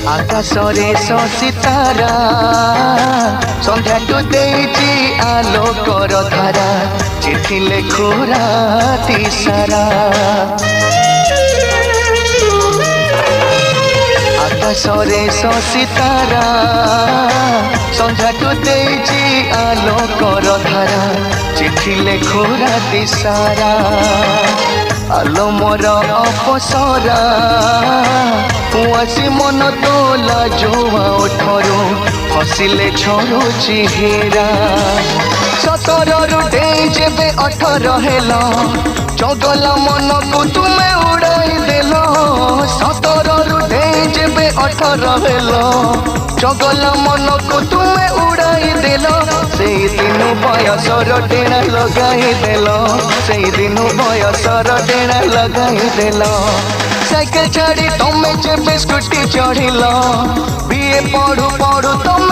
आकाशरे सितारा संध्या to देची आलोकर धारा चिठी लेखु राति सारा आकाशरे सितारा संध्या टू देची आलोकर धारा चिठी लेखु राति सारा आलो मोर अपसरा पुआसी मन तोला जुआ उठरू हसिले छोड़ू चिहेरा 17 रु जेबे 18 हेल चगल मन को तुमे उड़ाई देल 17 रु जेबे 18 हेल चगल मन को तुमे उड़ाई देल से दिन बयसर टेणा लगाई देल से दिन बयसर टेणा लगाई देल साइकेल छाड़ी तमे जेबे स्कूटी चढ़िल बीए पढ़ू पढ़ू तमे